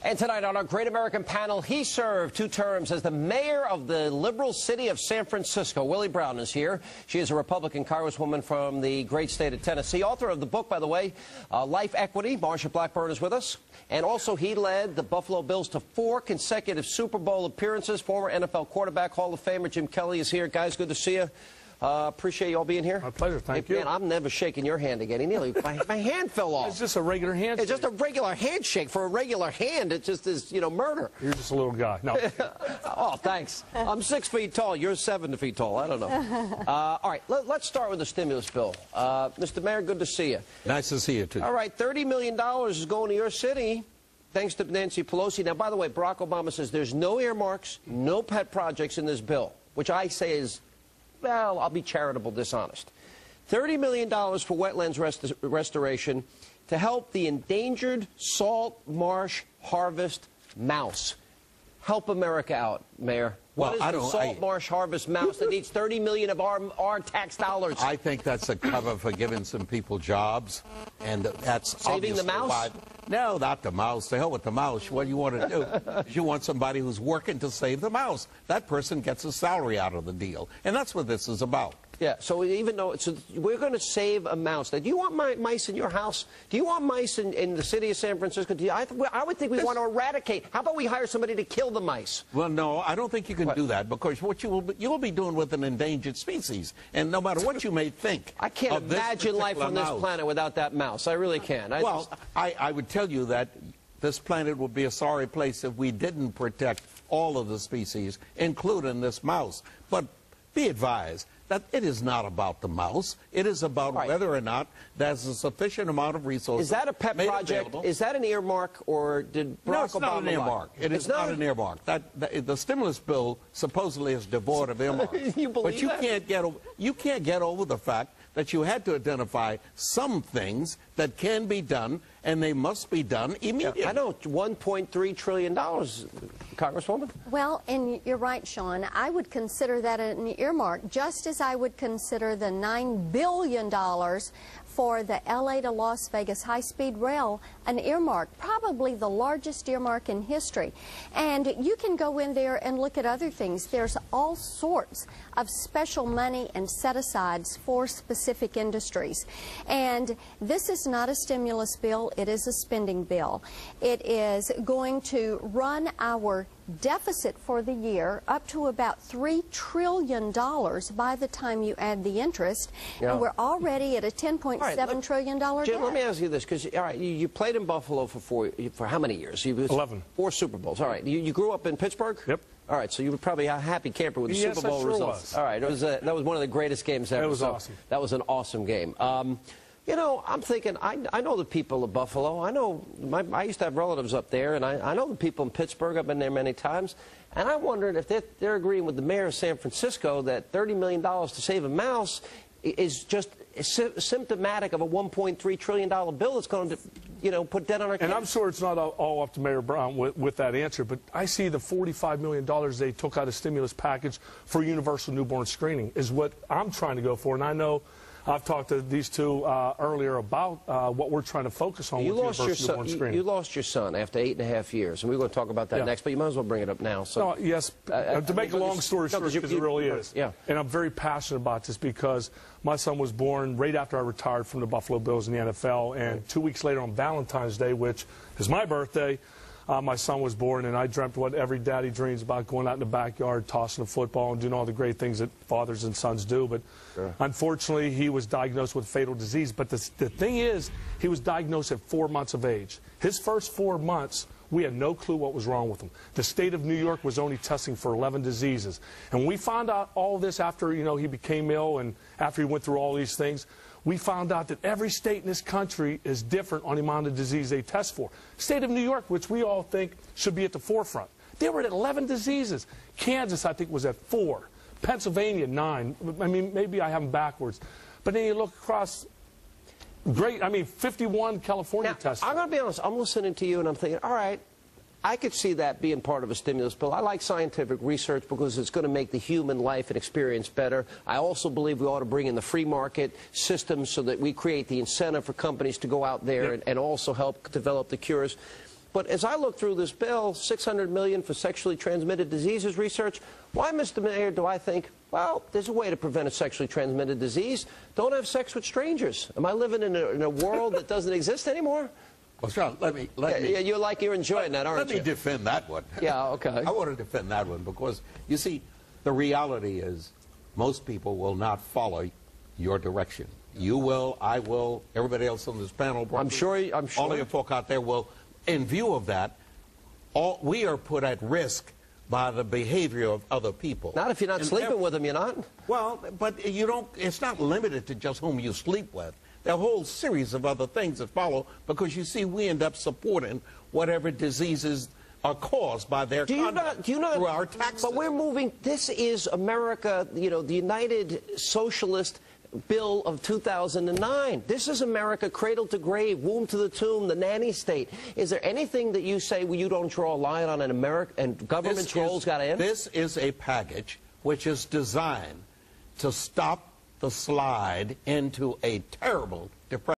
And tonight on our Great American panel, he served 2 terms as the mayor of the liberal city of San Francisco. Willie Brown is here. She is a Republican congresswoman from the great state of Tennessee. Author of the book, by the way, Life Equity. Marsha Blackburn is with us. And also he led the Buffalo Bills to 4 consecutive Super Bowl appearances. Former NFL quarterback, Hall of Famer Jim Kelly is here. Guys, good to see you. Appreciate you all being here. My pleasure. Thank you. Man, I'm never shaking your hand again. My hand fell off. It's just a regular handshake. It's just a regular handshake. For a regular hand, it just is, you know, murder. You're just a little guy. No. Oh, thanks. I'm 6 feet tall. You're 7 feet tall. I don't know. All right, let's start with the stimulus bill. Mr. Mayor, good to see you. Nice to see you, too. All right, $30 million is going to your city, thanks to Nancy Pelosi. Now, by the way, Barack Obama says there's no earmarks, no pet projects in this bill, which I say is, well, I'll be charitable, dishonest. $30 million for wetlands restoration to help the endangered salt marsh harvest mouse. Help America out, Mayor. What is the salt marsh harvest mouse that needs $30 million of our tax dollars? I think that's a cover for giving some people jobs, and that's saving the mouse. No, not the mouse. The hell with the mouse. What you want to do is you want somebody who's working to save the mouse. That person gets a salary out of the deal, and that's what this is about. Yeah, so even though we're going to save a mouse. Now, do you want mice in your house? Do you want mice in the city of San Francisco? I would think we want to eradicate. How about we hire somebody to kill the mice? Well, no, I don't think you can do that, because what you will be doing with an endangered species, and no matter what you may think. I can't imagine life on this planet without that mouse. I really can't. I would tell you that this planet would be a sorry place if we didn't protect all of the species, including this mouse. But be advised that it is not about the mouse. It is about whether or not there's a sufficient amount of resources. Is that a pet project? Available. Is that an earmark, or did Barack Obama? No, it's not an earmark. It's not an earmark. The stimulus bill supposedly is devoid of earmarks. You believe that? You can't get over the fact that you had to identify some things that can be done, and they must be done immediately. Yeah, I know, $1.3 trillion, Congresswoman. Well, and you're right, Sean. I would consider that an earmark, just as I would consider the $9 billion for the LA to Las Vegas high-speed rail an earmark, probably the largest earmark in history. And you can go in there and look at other things. There's all sorts of special money and set-asides for specific industries. And this is not a stimulus bill, it is a spending bill. It is going to run our deficit for the year up to about $3 trillion by the time you add the interest. Yeah. And we're already at a $10.7 trillion debt. Jim, let me ask you this, because you played in Buffalo for how many years? 11. 4 Super Bowls. All right. You grew up in Pittsburgh? Yep. All right, so you were probably a happy camper with the Super Bowl results. Was. All right, that was one of the greatest games ever. It was awesome. That was an awesome game. You know, I'm thinking, I know the people of Buffalo. I know, I used to have relatives up there, and I know the people in Pittsburgh. I've been there many times. And I wondered if they're agreeing with the mayor of San Francisco that $30 million to save a mouse is just symptomatic of a $1.3 trillion bill that's going to, you know, put debt on our kids. And I'm sure it's not all up to Mayor Brown with that answer, but I see the $45 million they took out of stimulus package for universal newborn screening is what I'm trying to go for. And I know I've talked to these two earlier about what we're trying to focus on with universal newborn screening. You lost your son after 8.5 years, and we're going to talk about that next, but you might as well bring it up now. So, no, yes, to make a long story short, because it really is. Yeah. And I'm very passionate about this because my son was born right after I retired from the Buffalo Bills in the NFL, and 2 weeks later on Valentine's Day, which is my birthday, my son was born, and I dreamt what every daddy dreams about, going out in the backyard, tossing a football, and doing all the great things that fathers and sons do. But unfortunately, he was diagnosed with fatal disease. But the thing is, he was diagnosed at 4 months of age. His first 4 months, we had no clue what was wrong with him. The state of New York was only testing for 11 diseases. And when we found out all this after, you know, he became ill and after he went through all these things, we found out that every state in this country is different on the amount of disease they test for. State of New York, which we all think should be at the forefront, they were at 11 diseases. Kansas, I think, was at 4. Pennsylvania, 9. I mean, maybe I have them backwards. But then you look across, 51 California testing. I'm going to be honest. I'm listening to you, and I'm thinking, all right, I could see that being part of a stimulus bill. I like scientific research because it's going to make the human life and experience better. I also believe we ought to bring in the free market system so that we create the incentive for companies to go out there and also help develop the cures. But as I look through this bill, $600 million for sexually transmitted diseases research, why, Mr. Mayor, do I think, well, there's a way to prevent a sexually transmitted disease. Don't have sex with strangers. Am I living in a world that doesn't exist anymore? Well, Sean, let me. You're enjoying that, aren't you? Let me defend that one. Yeah, okay. I want to defend that one because, you see, the reality is most people will not follow your direction. You will, I will, everybody else on this panel. I'm sure. All of you folk out there will. In view of that, we are put at risk by the behavior of other people. Not if you're not sleeping with them, you're not. Well, but you don't. It's not limited to just whom you sleep with. There are a whole series of other things that follow because, you see, we end up supporting whatever diseases are caused by their conduct through our taxes. But we're moving. This is America, you know, the United Socialist Bill of 2009. This is America cradle to grave, womb to the tomb, the nanny state. Is there anything that you say you don't draw a line on in America and government's role's got to end? This is a package which is designed to stop the slide into a terrible depression.